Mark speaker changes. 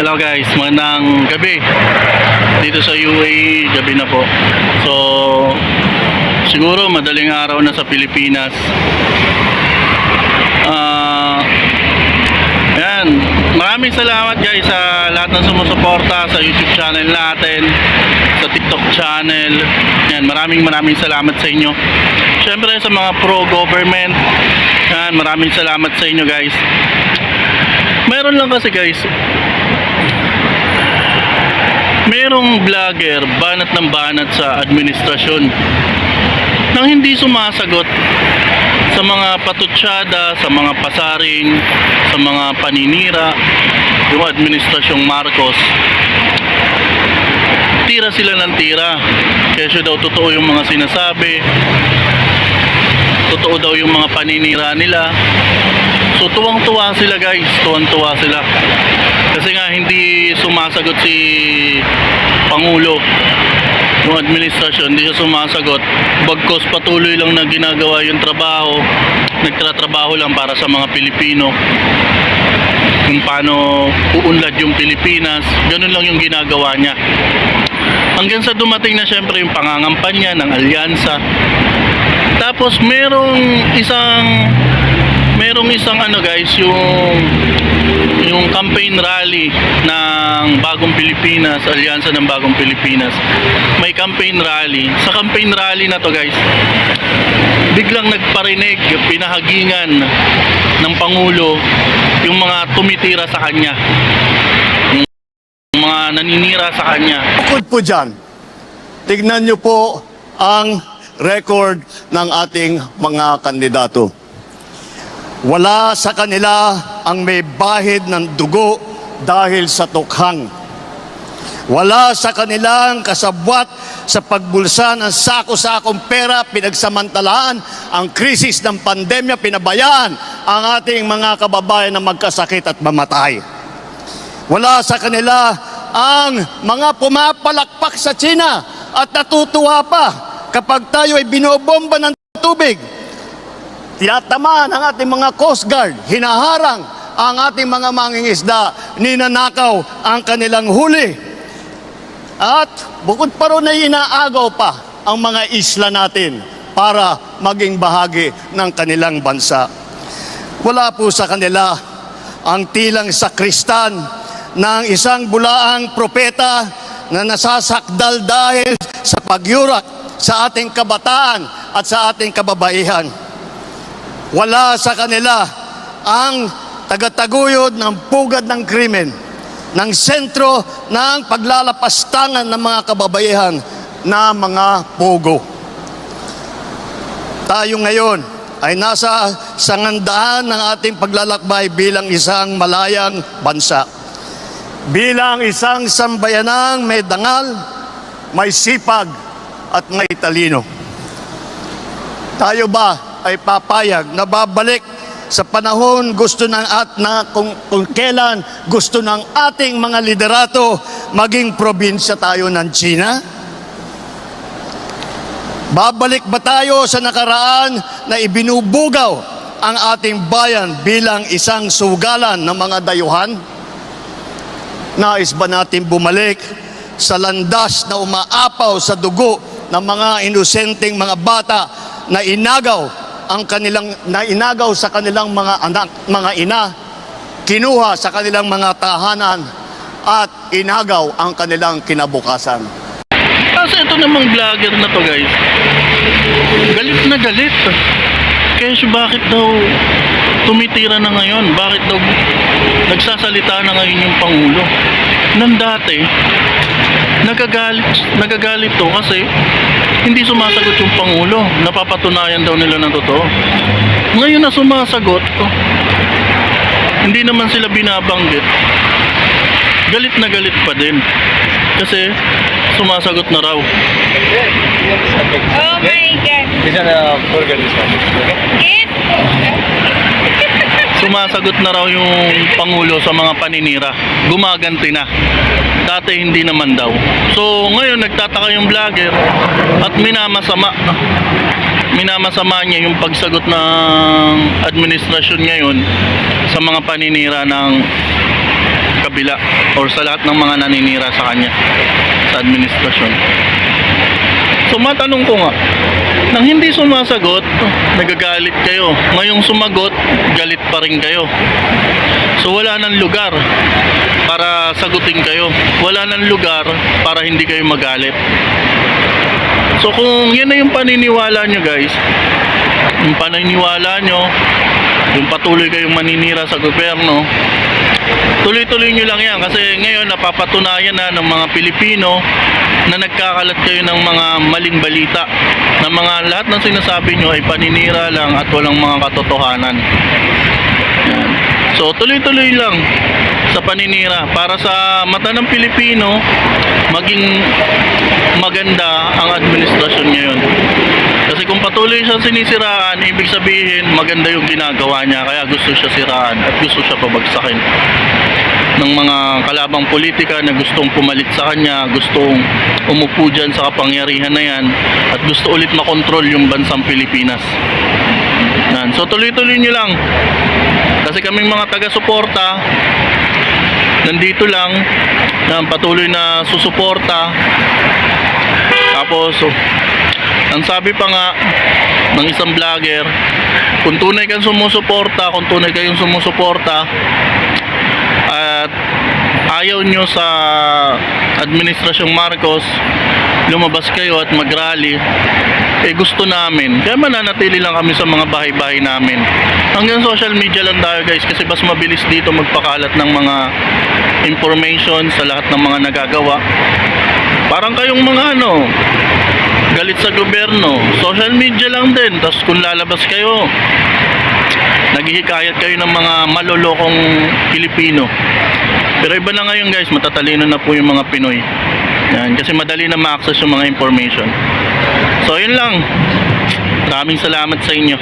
Speaker 1: Hello guys, magandang gabi. Dito sa UAE, gabi na po. So, siguro madaling araw na sa Pilipinas. Ayan, maraming salamat guys sa lahat ng sumusuporta sa YouTube channel natin, sa TikTok channel. Ayan, maraming salamat sa inyo. Siyempre sa mga pro-government, ayan, maraming salamat sa inyo guys. Meron lang kasi guys, merong vlogger banat ng banat sa administrasyon nang hindi sumasagot sa mga patutsada, sa mga pasaring, sa mga paninira yung administrasyong Marcos. Tira sila ng tira, kasi daw totoo yung mga sinasabi, totoo daw yung mga paninira nila. So tuwang-tuwa sila guys, tuwang-tuwa sila. Kasi nga hindi sumasagot si Pangulo, yung administrasyon, hindi siya sumasagot. Bagkos patuloy lang na ginagawa yung trabaho, nagtatrabaho lang para sa mga Pilipino. Kung paano uunlad yung Pilipinas, ganun lang yung ginagawa niya. Hanggang sa dumating na syempre yung pangangampanya ng alyansa. Tapos merong isang ano guys, yung campaign rally ng Bagong Pilipinas, Alyansa ng Bagong Pilipinas. May campaign rally. Sa campaign rally na to guys, biglang nagparinig, pinahagingan ng Pangulo yung mga tumitira sa kanya, yung mga naninira sa kanya.
Speaker 2: Bukod po dyan, tignan nyo po ang record ng ating mga kandidato. Wala sa kanila ang may bahid ng dugo dahil sa tukhang. Wala sa kanilang kasabwat sa pagbulsa ng sako-sakong pera, pinagsamantalaan ang krisis ng pandemya, pinabayaan ang ating mga kababayan na magkasakit at mamatay. Wala sa kanila ang mga pumapalakpak sa China at natutuwa pa kapag tayo ay binobomba ng tubig. Tinatamaan ang ating mga Coast Guard, hinaharang ang ating mga mangingisda, ninanakaw ang kanilang huli. At bukod pa ron ay inaagaw pa ang mga isla natin para maging bahagi ng kanilang bansa. Wala po sa kanila ang tilang sakristan ng isang bulaang propeta na nasasakdal dahil sa pagyurak sa ating kabataan at sa ating kababaihan. Wala sa kanila ang tagataguyod ng pugad ng krimen, ng sentro ng paglalapastangan ng mga kababaihan na mga pogo. Tayo ngayon ay nasa sangandaan ng ating paglalakbay bilang isang malayang bansa. Bilang isang sambayanang may dangal, may sipag at may talino. Tayo ba ay papayag na babalik sa panahon gusto ng kung kailan gusto ng ating mga liderato maging probinsya tayo ng China? Babalik ba tayo sa nakaraan na ibinubugaw ang ating bayan bilang isang sugalan ng mga dayuhan? Nais ba natin bumalik sa landas na umaapaw sa dugo ng mga inosenteng mga bata na inagaw sa kanilang mga anak, mga ina, kinuha sa kanilang mga tahanan at inagaw ang kanilang kinabukasan?
Speaker 1: Kasi ito namang vlogger na to guys, galit na galit. Kaya bakit daw tumitira na ngayon? Bakit daw nagsasalita na ngayon yung Pangulo? Nang dati, nagagalit to kasi hindi sumasagot yung Pangulo. Napapatunayan daw nila ng totoo. Ngayon na sumasagot, hindi naman sila binabanggit. Galit na galit pa din. Kasi sumasagot na raw.
Speaker 3: Oh my God.
Speaker 1: Sumasagot na raw yung Pangulo sa mga paninira. Gumaganti na. Dati hindi naman daw. So ngayon nagtataka yung vlogger at minamasama niya yung pagsagot ng administrasyon ngayon sa mga paninira ng kabila or sa lahat ng mga naninira sa kanya sa administrasyon. So matanong ko nga, nang hindi sumasagot, nagagalit kayo. Ngayong sumagot, galit pa rin kayo. So wala nang lugar para sagutin kayo. Wala nang lugar para hindi kayo magalit. So kung yan na yung paniniwala nyo guys, yung paniniwala nyo, yung patuloy kayong maninira sa gobyerno, tuloy-tuloy nyo lang yan kasi ngayon napapatunayan na ng mga Pilipino na nagkakalat kayo ng mga maling balita na mga lahat ng sinasabi nyo ay paninira lang at walang mga katotohanan. Yan. So tuloy-tuloy lang sa paninira para sa mata ng Pilipino maging maganda ang administrasyon ngayon. Kasi kung patuloy siya sinisiraan, ibig sabihin maganda yung ginagawa niya kaya gusto siya siraan at gusto siya pabagsakin ng mga kalabang politika na gustong pumalit sa kanya, gustong umupo dyan sa kapangyarihan na yan at gusto ulit makontrol yung bansang Pilipinas. Yan. So tuloy-tuloy nyo lang kasi kaming mga taga-suporta nandito lang na patuloy na susuporta. Tapos ang sabi pa nga ng isang vlogger, kung tunay kang sumusuporta, kung tunay kayong sumusuporta at ayaw nyo sa administrasyong Marcos, lumabas kayo at mag-rally, gusto namin. Kaya mananatili lang kami sa mga bahay-bahay namin. Hanggang social media lang tayo guys kasi mas mabilis dito magpakalat ng mga information sa lahat ng mga nagagawa. Parang kayong mga galit sa gobyerno, social media lang din. Tapos kung lalabas kayo, naghihikayat kayo ng mga malolokong Pilipino. Pero iba na ngayon guys, matatalino na po yung mga Pinoy. Yan, kasi madali na ma-access yung mga information. So yun lang. Maraming salamat sa inyo.